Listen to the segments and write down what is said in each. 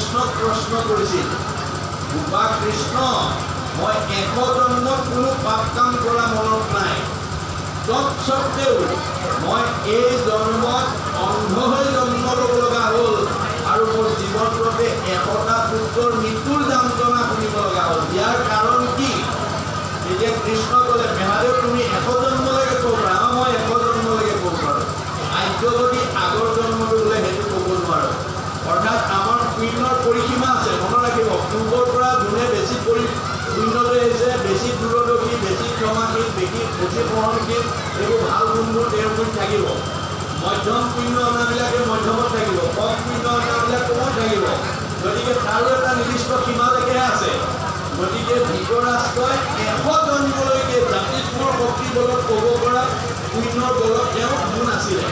কৃষ্ণক প্ৰশ্ন কৰিছিল, বোপা কৃষ্ণ, মই 100 জন্মত কোনো পাপ কাম কৰা মনত নাই, তৎসত্বেও মই এই জন্মত অন্ধ হৈ জন্ম ল'ব লগা হ'ল আৰু মোৰ জীৱনটোতে 100টা পুত্ৰৰ মৃত্যুৰ যন্ত্ৰণা শুনিব লগা হ'ল। ইয়াৰ কাৰণ কি? তেতিয়া কৃষ্ণ ক'লে, মহাদেৱ তুমি 100 জন্মলৈকে ক'ব পাৰা। মই 100 জন্মলৈকে ক'ব পাৰোঁ। আৰ্যগতি আগৰ জন্মটো বোলে সেইটো ক'ব নোৱাৰোঁ। অৰ্থাৎ আমাৰ পুণ্যৰ পৰিসীমা আছে। মনত ৰাখিব, পূৰ্বৰ পৰা যোনে বেছি পুণ্যলৈ আহিছে, বেছি দূৰদৰ্শী, বেছি ক্ষমাশীল, বেছি সহনশীল, এইবোৰ ভাল গুণবোৰ তেওঁৰ গুণ থাকিব। মধ্যম পুণ্য অনাবিলাকে মধ্যমত থাকিব, কম পুণ্য অনাবিলাক কমত থাকিব। গতিকে তাৰো এটা নিৰ্দিষ্ট সীমালৈকেহে আছে। গতিকে ধৃতৰাষ্ট্ৰই 100 জন্মলৈকে জাতিস্বৰ শক্তি বলত ক'ব পৰা পুণ্যৰ বলত তেওঁ গুণ আছিলে,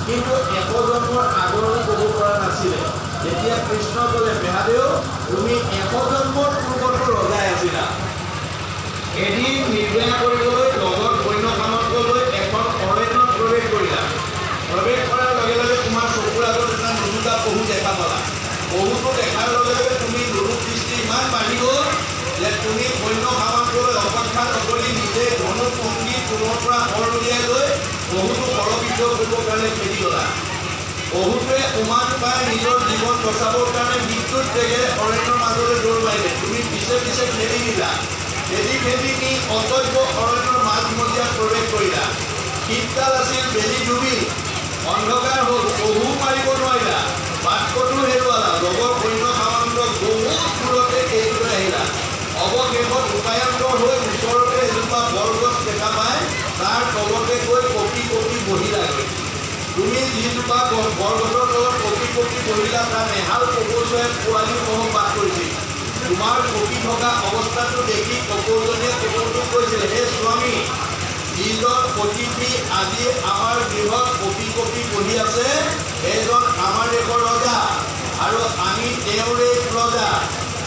কিন্তু 100 জন্মৰ আগলৈ ক'ব পৰা নাছিলে। যেতিয়া কৃষ্ণ ক'লে, মহাদেৱ তুমি 100 জন্মৰ পূৰ্বতো ৰজাই আছিলা, এদিন নিৰ্দয়া কৰিবলৈ লগত সৈন্য সামন্ত লৈ এখন অৰণ্যত প্ৰৱেশ কৰিলা। প্ৰৱেশ কৰাৰ লগে লগে তোমাৰ চকুৰ আগত এটা নুৰুকা পহু দেখা পালা। পহুটো দেখাৰ লগে লগে তুমি নুৰুক দৃষ্টি ইমান বাঢ়ি গ'ল যে তুমি সৈন্য সামন্তলৈ অপেক্ষা নকৰি নিজে ধনুক ভংগী কোণৰ পৰা শৰ উলিয়াই লৈ পহুটো সৰবিদ্ধ কৰিবৰ কাৰণে খেদি গ'লা। পহুটোৱে উমান পাই নিজৰ জীৱন বচাবৰ কাৰণে মৃত্যুৰ বেগেৰে অৰণ্যৰ মাজলৈ দৌৰ মাৰিলে। তুমি পিছে পিছে খেদি দিলা। খেদি নি অতব্য অৰণ্যৰ মাজমজিয়াত প্ৰৱেশ কৰিলা। শীতকাল আছিল, বেলি ডুবিল, অন্ধকাৰ হ'ল, পহু মাৰিব নোৱাৰিলা, বাটকটো হেৰুৱালা। লগৰ সৈন্য সামন্তক বহুত দূৰতে এৰি থৈ আহিলা। অৱশেষত উপায়ন্তৰ হৈ ওচৰতে এজোপা বৰগছ দেখা পাই তাৰ তলতে গৈ কঁপি কঁপি বহিলাগৈ। তুমি যিজোপা বৰগছৰ তলত কঁপি কঁপি বহিলা, তাৰ এহাল কপৌচুৱে পোৱালিসহ বাস কৰিছিল। তোমাৰ কঁপি থকা অৱস্থাটো দেখি কপৌজনীয়ে কপৌটোক কৈছিল, হে স্বামী, যিজন অতিথি আজি আমাৰ গৃহত কঁপি কঁপি বহি আছে, সেইজন আমাৰ দেশৰ ৰজা আৰু আমি তেওঁৰে প্ৰজা।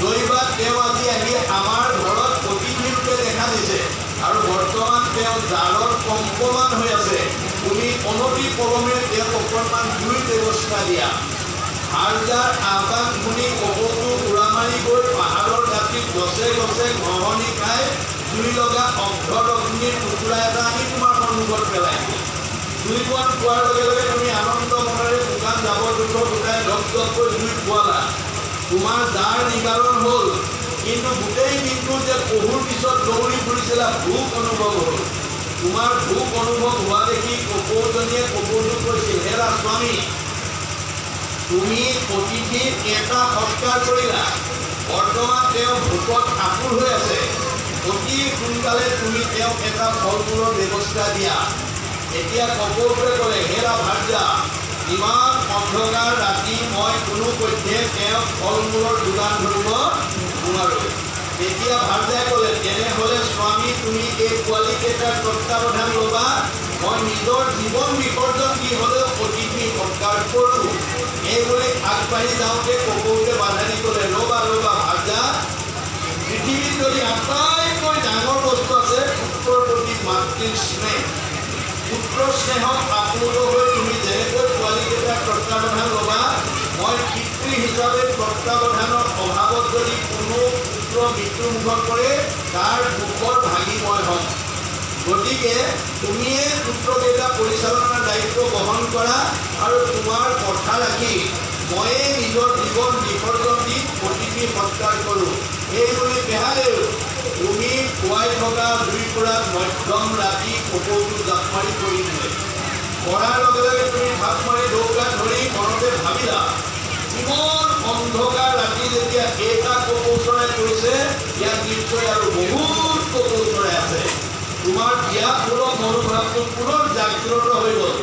দৈবাত তেওঁ আজি আহি আমাৰ ঘৰত অতিথিৰূপে দেখা দিছে আৰু বৰ্তমান তেওঁ জাৰত কম্পমান হৈ আছে। তুমি অনতি পলমে তেওঁক অকণমান জুইৰ ব্যৱস্থা দিয়া। ভাৰ্যাৰ আহ্বান শুনি কপৌটো উৰা মাৰি গৈ পাহাৰৰ দাঁতিত গছে গছে ঘঁহনি খাই জুই লগা অগ্ধৰগ্নিৰ টুকুৰা এটা আনি তোমাৰ সন্মুখত পেলাইছে। জুইকণ পোৱাৰ লগে লগে তুমি আনন্দ মনেৰে শুকান জাবৰ জোঁথৰ গোটাই ধপ ধপকৈ জুইত পোৱালা। তোমাৰ জাৰ নিবাৰণ হ'ল, কিন্তু গোটেই দিনটো যে পহুৰ পিছত দৌৰি ফুৰিছিলা ভোক অনুভৱ হ'ল। তোমাৰ ভোক অনুভৱ হোৱা দেখি কপৌজনীয়ে কপৌটোক কৈছিল, হেৰা স্বামী, তুমি অতিথিক এটা সৎকাৰ কৰিলা, বৰ্তমান তেওঁ ভোকত আকুল হৈ আছে, অতি সোনকালে তুমি তেওঁক এটা ফল মূলৰ ব্যৱস্থা দিয়া। এতিয়া কপৌটোৱে ক'লে, হেৰা ভাৰ্যা, ইমান অন্ধকাৰ ৰাতি মই কোনো পধ্যে তেওঁক ফল মূলৰ যোগান ধৰিব নোৱাৰোঁ। তেতিয়া ভাৰ্যাই ক'লে, তেনেহ'লে স্বামী তুমি এই পোৱালীকেইটাৰ তত্বাৱধান ল'বা, মই নিজৰ জীৱন বিসৰ্জন দি হ'লেও অতিথি সৎকাৰ কৰোঁ। এইবুলি আগবাঢ়ি যাওঁতে কপৌটোৱে বাধা দি ক'লে, ৰ'বা ভাৰ্যা, পৃথিৱীত যদি আটাইতকৈ ডাঙৰ বস্তু আছে পুত্ৰৰ প্ৰতি মাতৃৰ স্নেহ। পুত্ৰ স্নেহত আপ্লুত হৈ তুমি যেনেকৈ পোৱালীকেইটাৰ তত্বাৱধান ল'বা, মই পিতৃ হিচাপে তত্বাৱধানৰ অভাৱত যদি কোনো পুত্ৰ মৃত্যুমুখত পৰে, তাৰ দুখৰ ভাগি মই হ'ম। গতিকে তুমিয়ে পুত্ৰকেইটা পৰিচালনাৰ দায়িত্ব বহন কৰা আৰু তোমাৰ কথা ৰাখি ময়ে নিজৰ জীৱন বিসৰ্জন দি অতিথি সৎকাৰ কৰোঁ। এইবুলি মহাদেৱ তুমি খুৱাই থকা জুইকুৰাত মধ্যম ৰাতি কপৌটো জাপ মাৰি পৰি দিলে। পৰাৰ লগে লগে তুমি ভাপ মাৰি দৌৰা ধৰি মনতে ভাবিলা, ইমান অন্ধকাৰ ৰাতি যেতিয়া এটা কপৌ চৰাই কৰিছে, ইয়াত নিশ্চয় আৰু বহুত কপৌ চৰাই আছে। তোমাৰ ব্যাকুল মনোভাৱটো পুনৰ জাগ্ৰত হৈ গ'ল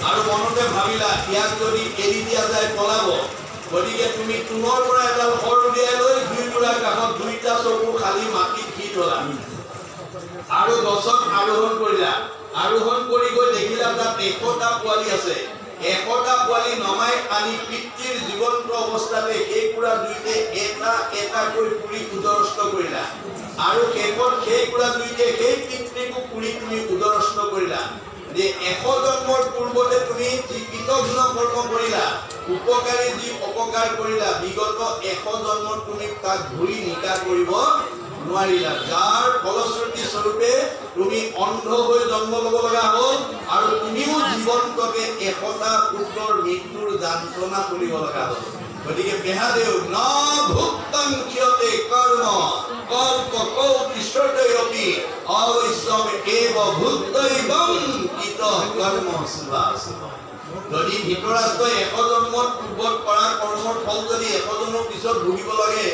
আৰু মনতে ভাবিলা, ইয়াক যদি এৰি দিয়া যায় পলাব। গতিকে তুমি পুনৰ পৰা এডাল শৰ উলিয়াই লৈ জুইকুৰাৰ কাষত দুইটা চকু খালি মাটিত দি থলা আৰু গছত আৰোহণ কৰিলা। আৰোহণ কৰি গৈ দেখিলা তাত 100টা পোৱালি আছে। 100টা পোৱালি নমাই আনি পিতৃৰ জীৱন্ত অৱস্থাতে সেই কুৰা দুইতে এটা এটাকৈ পুৰি উদৰস্থ কৰিলা আৰু শেষত সেই কুৰা দুইতে সেই পিতৃকো পুৰি তুমি উদৰস্থ কৰিলা। যে 100 জন্মৰ পূৰ্বতে তুমি যি কৃতঘ্ন কৰ্ম কৰিলা, উপকাৰী যি অপকাৰ কৰিলা বিগত 100 জন্মত তুমি তাক ঘূৰি নিকা কৰিব নোৱাৰিলা যাৰ ফলশ্ৰুতি স্বৰূপে তুমি অন্ধ হৈ জন্ম ল'ব লগা হ'ল আৰু তুমিও জীৱন্তকে 100টা পুত্ৰৰ মৃত্যুৰ যন্ত্ৰণা কৰিব লগা হ'ল গতিকে বেহাদেউ ন ভুক্তং ক্ষতে কৰ্ম কল্প কৌতিষ্ঠতয়পি অবশ্যম এব ভুক্তৈবং কিত কৰ্ম শুভাশুভ যদি ধৃতৰাষ্ট্ৰই 100 জন্মত পূৰ্বত কৰা কৰ্মৰ ফল যদি 100 জন্মৰ পিছত ভুগিব লাগে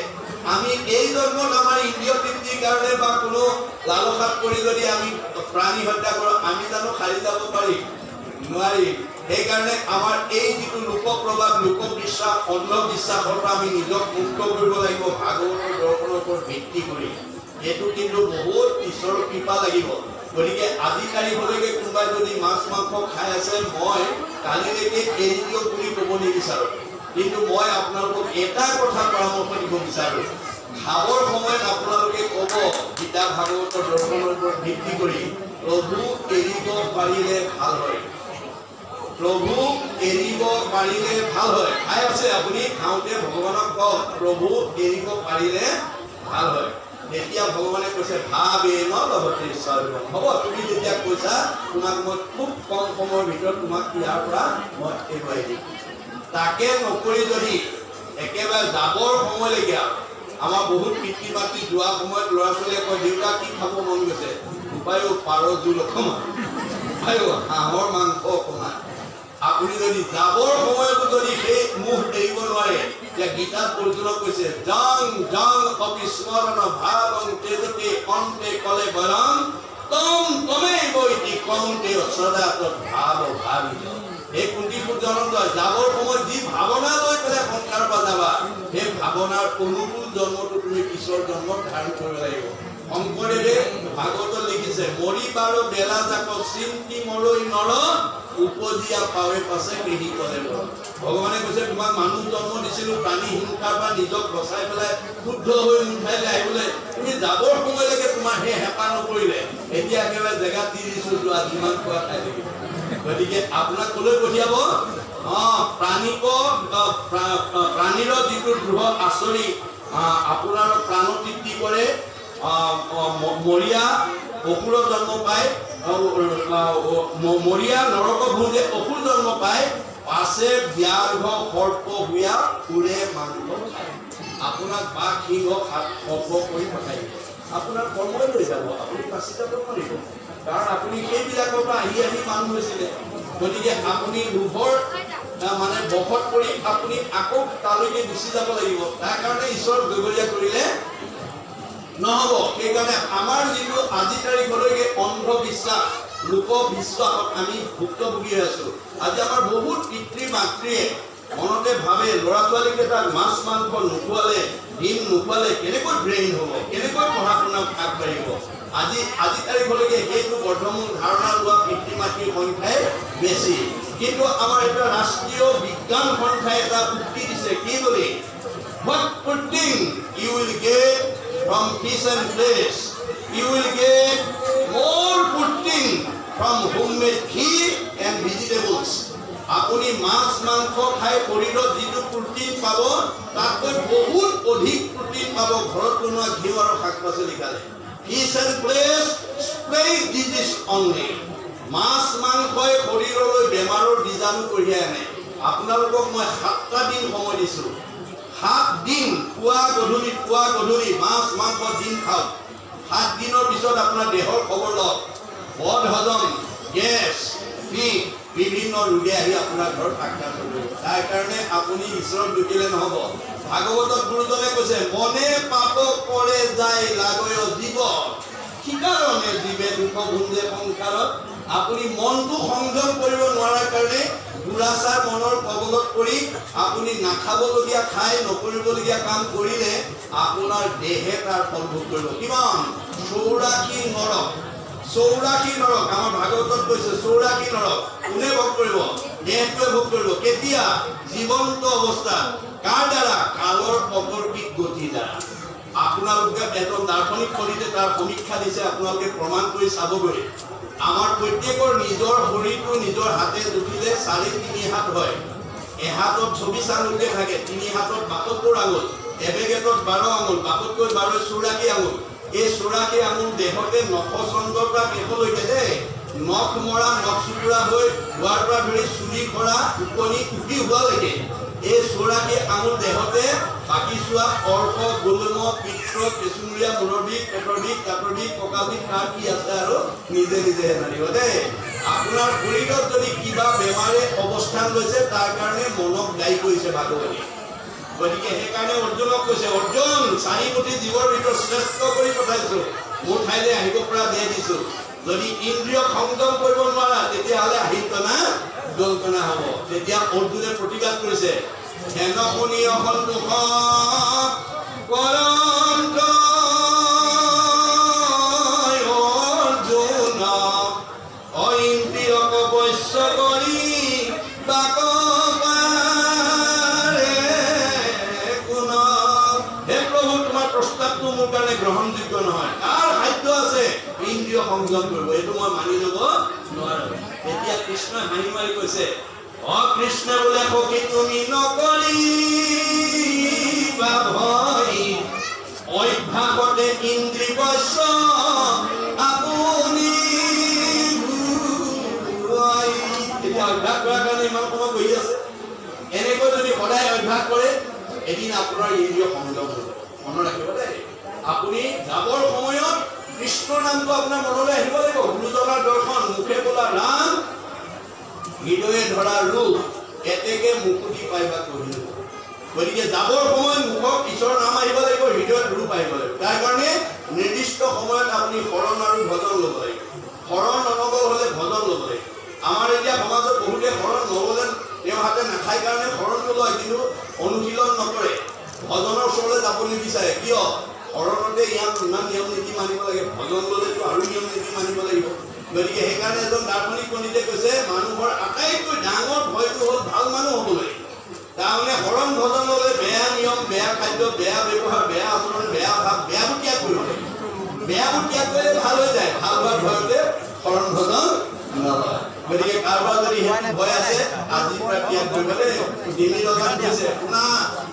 আমি এই জন্মত আমাৰ ইন্দ্ৰিয় তৃপ্তিৰ কাৰণে বা কোনো লালসাত কৰি যদি আমি প্ৰাণী হত্যা কৰোঁ আমি জানো খালি যাব পাৰিম নোৱাৰি সেইকাৰণে আমাৰ এই যিটো লোকপ্ৰবাদ লোকবিশ্বাস অন্ধবিশ্বাসৰ পৰা আমি নিজক মুক্ত কৰিব লাগিব ভাগৱতৰ দৰ্শনৰ ওপৰত ভিত্তি কৰি এইটো কিন্তু বহুত ঈশ্বৰৰ কৃপা লাগিব গতিকে আজি তাৰিখলৈকে কোনোবাই যদি মাছ মাংস খাই আছে মই কালিলৈকে এৰি দিয়ক বুলি ক'ব নিবিচাৰোঁ কিন্তু মই আপোনালোকক এটা কথা পৰামৰ্শ দিব বিচাৰোঁ খাবৰ সময়ত আপোনালোকে ক'ব গীতা ভাগৱতৰ দৰ্শনৰ ওপৰত ভিত্তি কৰি প্ৰভু এৰিব পাৰিলে ভাল হয় প্ৰভু এৰিব পাৰিলে ভাল হয় খাই আছে আপুনি খাওঁতে ভগৱানক কওক প্ৰভু এৰিব পাৰিলে ভাল হয় তেতিয়া ভগৱানে কৈছে ভাবে ন লগতে সৰ্ব হ'ব তুমি যেতিয়া কৈছা তোমাক মই খুব কম সময়ৰ ভিতৰত তোমাক ইয়াৰ পৰা মই এৰুৱাই দিম তাকে নকৰি যদি একেবাৰে যাবৰ সময়লৈকে আমাৰ বহুত পিতৃ মাতৃ যোৱা সময়ত ল'ৰা ছোৱালীয়ে কয় দেউতা কি খাব মন গৈছে উপায়ো পাৰ জোল অকণমান উপায়ো হাঁহৰ মাংস অকণমান আপুনি যদি যাবৰ সময়তো যদি সেই মুখ এৰিব নোৱাৰে যে গীতাত অৰ্জুনক কৈছে জং জং অবিস্মৰণ ভাৱং তেজতে অন্তে কলে বৰং তম তমে বৈতি কমতে সদা তৎ ভাৱ ভাবিত এই কুন্তি পুত্ৰজনক যাবৰ সময়ত যি ভাৱনা লৈ পেলাই সংসাৰৰ পৰা যাবা সেই ভাৱনাৰ অনুকূল জন্মটো তুমি পিছৰ জন্মত ধাৰণ কৰিব লাগিব শংকৰদেৱে ভাগৱতত লিখিছে মৰি বাৰো বেলা জাক চিন্তি মৰৈ নৰ উপজিয়া পাৱে পাছে কৃষি কৰে ভগৱানে কৈছে তোমাক মানুহ জন্ম দিছিলোঁ প্ৰাণী হিংসাৰ পৰা নিজক বচাই পেলাই শুদ্ধ হৈ মুঠাইলৈ আহিবলৈ তুমি যাবৰ সময়লৈকে তোমাৰ সেই হেঁপাহ নকৰিলে এতিয়া একেবাৰে জেগা দি দিছোঁ যোৱা যিমান খোৱা খাই থাকিব গতিকে আপোনাক কলৈ পঠিয়াব প্ৰাণীৰ যিটো দৃঢ় আচৰি আপোনাৰ প্ৰাণ তৃপ্তি কৰে মৰিয়া অসুৰ জন্ম পায় মৰিয়া নৰক ভোজে অসুৰ জন্ম পায় পাছে ব্যাঘ্ৰ সৰ্প হুয়া ফুৰে মাংস খায় আপোনাক বাঘ সিংহ সৰ্প কৰি পঠাই দিব আপোনাৰ কৰ্মই লৈ যাব আপুনি বাচি যাব নোৱাৰিব কাৰণ আপুনি সেইবিলাকৰ পৰা আহি আহি মানুহ হৈছিলে গতিকে আপুনি লোভৰ মানে বহত কৰি আপুনি আকৌ তালৈকে গুচি যাব লাগিব তাৰ কাৰণে ঈশ্বৰ গগৰীয়া কৰিলে নহ'ব সেইকাৰণে আমাৰ যিটো আজি তাৰিখলৈকে অন্ধবিশ্বাস লোকবিশ্বাসত আমি ভুক্তভোগী হৈ আছোঁ আজি আমাৰ বহুত পিতৃ মাতৃয়ে মনতে ভাবে ল'ৰা ছোৱালীকেইটাক মাছ মাংস নোখোৱালে ডিম নোখোৱালে কেনেকৈ ব্ৰেইন হ'ব কেনেকৈ পঢ়া শুনাত আগবাঢ়িব আজি তাৰিখলৈকে সেইটো বৰ্ধমান ধাৰণা লোৱা পিতৃ মাতৃৰ সংখ্যাই বেছি কিন্তু আমাৰ এটা ৰাষ্ট্ৰীয় বিজ্ঞান সংস্থাই এটা উক্তি দিছে কি বুলি what good thing you will get from peace and place you will get more good thing from homemade ghee and vegetables আপুনি মাছ মাংস খাই শৰীৰত যিটো প্ৰটিন পাব তাতকৈ বহুত অধিক প্ৰটিন পাব ঘৰত বনোৱা ঘিউ আৰু শাক পাচলি খালে peace and place spread disease only মাছ মাংসই শৰীৰলৈ বেমাৰৰ বীজাণু কঢ়িয়াই আনে আপোনালোকক মই 7টা দিন সময় দিছোঁ 7 দিন পুৱা গধূলি মাছ মাংস দিন খাওক 7 দিনৰ পিছত আপোনাৰ দেহৰ খবৰ লওক বদ হজম গেছ পিঠ বিভিন্ন ৰোগে আহি আপোনাৰ ঘৰত আক্ৰান্ত কৰিব তাৰ কাৰণে আপুনি ঈশ্বৰক দুখিলে নহ'ব ভাগৱতত গুৰুজনে কৈছে মনে পাপ কৰে যায় লাগয় জীৱ কিকাৰণে জীৱে দুখ ভুঞ্জে সংসাৰত আপুনি মনটো সংযম কৰিব নোৱাৰাৰ কাৰণে দুৰাচাৰ মনৰ কবলত কৰি আপুনি নাখাবলগীয়া খাই নকৰিবলগীয়া কাম কৰিলে আপোনাৰ দেহে তাৰ ফল ভোগ কৰিব কিমান 84 নৰক আমাৰ ভাগৱতত কৈছে 84 নৰক কোনে ভোগ কৰিব দেহটোৱে ভোগ কৰিব কেতিয়া জীৱন্ত অৱস্থাত কাৰ দ্বাৰা কালৰ অকৰ্পিত গতি দ্বাৰা আপোনালোকে এজন দাৰ্শনিক পণ্ডিতে তাৰ সমীক্ষা দিছে আপোনালোকে প্ৰমাণ কৰি চাবগৈ আমাৰ প্ৰত্যেকৰ নিজৰ শৰীৰটো নিজৰ হাতে জুখিলে 3.5 হাত হয় এহাতত 24 আঙুলকে থাকে, 3 হাতত 72 আঙুল, এবেগেটত 12 আঙুল, 72 12 84 আঙুল। এই 84 আঙুল দেহতে নখচন্দ্ৰৰ পৰা কেশলৈকে দেই নখ মৰা নখ চুকুৰা হৈ হোৱাৰ পৰা ধৰি চুলি কৰা উপনি উঠি হোৱালৈকে এই 84 আঙুল দেহতে বাকী চোৱা অৰ্ক গোলম পিত্ৰ কেঁচুমূৰীয়া মূৰৰ বিষ পেটৰ বিষ দাঁতৰ বিষ কঁকাল বিষ কাৰ কি আছে আৰু নিজে নিজে জানিব দেই। আপোনাৰ শৰীৰত যদি কিবা বেমাৰে অৱস্থান লৈছে তাৰ কাৰণে মনক দায়ী কৰিছে ভাগৱতী। গতিকে সেইকাৰণে অৰ্জুনক কৈছে, অৰ্জুন 4 কোটি জীৱৰ ভিতৰত শ্ৰেষ্ঠ কৰি পঠাইছো, মোৰ ঠাইলৈ আহিব পৰা দিয়ে দিছো। যদি ইন্দ্ৰিয় সংযম কৰিব নোৱাৰা তেতিয়াহ'লে আহিতনা দলকনা হ'ব। তেতিয়া অৰ্জুনে প্ৰতিবাদ কৰিছে, হেন শুনি অসন্তোষ কৰন্ত অৰ্জুন ইন্দ্ৰিয়ক বশ্য কৰি বাক প্ৰস্তাৱটো মোৰ কাৰণে গ্ৰহণযোগ্য নহয়। কাৰ সাধ্য আছে ইন্দ্ৰিয় সংযম কৰিব, এইটো মই মানি ল'ব নোৱাৰো। এতিয়া কৃষ্ণই হাঁহি মাৰি কৈছে, অ কৃষ্ণ বোলে সখী তুমি নকৰিবা ভয়, অভ্যাসতে ইন্দ্ৰিয় বশ্য আপুনি। এতিয়া অভ্যাস কৰাৰ কাৰণে ইমান সময় বহি আছে। এনেকৈ যদি সদায় অভ্যাস কৰে এদিন আপোনাৰ ইন্দ্ৰিয় সংযম হ'ব। মনত ৰাখিব দেই, আপুনি যাবৰ সময়ত কৃষ্ণৰ নামটো আপোনাৰ মনলৈ আহিব লাগিব। গুৰুজনাৰ দৰ্শন, মুখে বোলা ৰাম, হৃদয়ে ধৰা ৰূপ, এতেকে মুকুতি পাইবা কহিলো। গতিকে যাবৰ সময়ত মুখত ঈশ্বৰৰ নাম আহিব লাগিব, হৃদয়ত ৰূপ আহিব লাগিব। তাৰ কাৰণে নিৰ্দিষ্ট সময়ত আপুনি শৰণ আৰু ভজন ল'ব লাগিব। শৰণ নল'ব হ'লে ভজন ল'ব লাগিব। আমাৰ এতিয়া সমাজত বহুতে শৰণ নল'লে তেওঁ হাতে নাখায় কাৰণে শৰণটো লয়, কিন্তু অনুশীলন নকৰে, ভজনৰ ওচৰলৈ যাব নিবিচাৰে। কিয়? শৰণতে ইয়াত ইমান নিয়ম নীতি মানিব লাগে, ভজন ল'লেতো আৰু নিয়ম নীতি মানিব লাগিব। গতিকে সেইকাৰণে এজন দাৰ্শনিক পণ্ডিতে কৈছে, মানুহৰ আটাইতকৈ ডাঙৰ ভয়টো হ'ল ভাল মানুহ হ'বলৈ। তাৰমানে শৰণ ভজন ল'লে বেয়া নিয়ম, বেয়া খাদ্য, বেয়া ব্যৱহাৰ, বেয়া আচৰণ, বেয়া ভাৱ, বেয়াবোৰ ত্যাগ কৰিব লাগিব। বেয়াবোৰ ত্যাগ কৰিলে ভাল হৈ যায়। ভাল হোৱাৰ ভয়তে শৰণ ভজন নলয়। গতিকে কাৰোবাৰ যদি সেইটো ভয় আছে আজিৰ পৰা ত্যাগ কৰিবলৈ ডিঙি লগাই দিছে। শুনা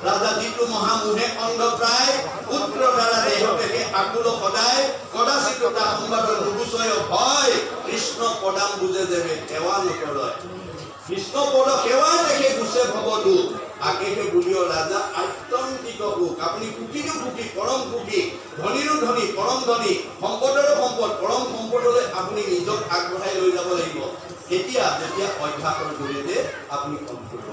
ৰাজা যিটো মহামোহে অন্ধ প্ৰায় পুত্ৰ দ্বাৰা দেহতেকে আকুল সদায় কদাচিত তা সংবাদৰ নুগুচয় ভয় কৃষ্ণ পদাম বুজে দেৱে সেৱা নকৰয়। কৃষ্ণ পদ সেৱা দেখে গুছে ভৱদু আকেশে বুলিও ৰাজা আত্যন্তিক সুখ। আপুনি সুখীৰো সুখী, পৰম সুখী, ধনীৰো ধনী, পৰম ধনী, সম্পদৰো সম্পদ, পৰম সম্পদলৈ আপুনি নিজক আগবঢ়াই লৈ যাব লাগিব। তেতিয়া যেতিয়া অভ্যাসৰ জৰিয়তে আপুনি সম্পূৰ্ণ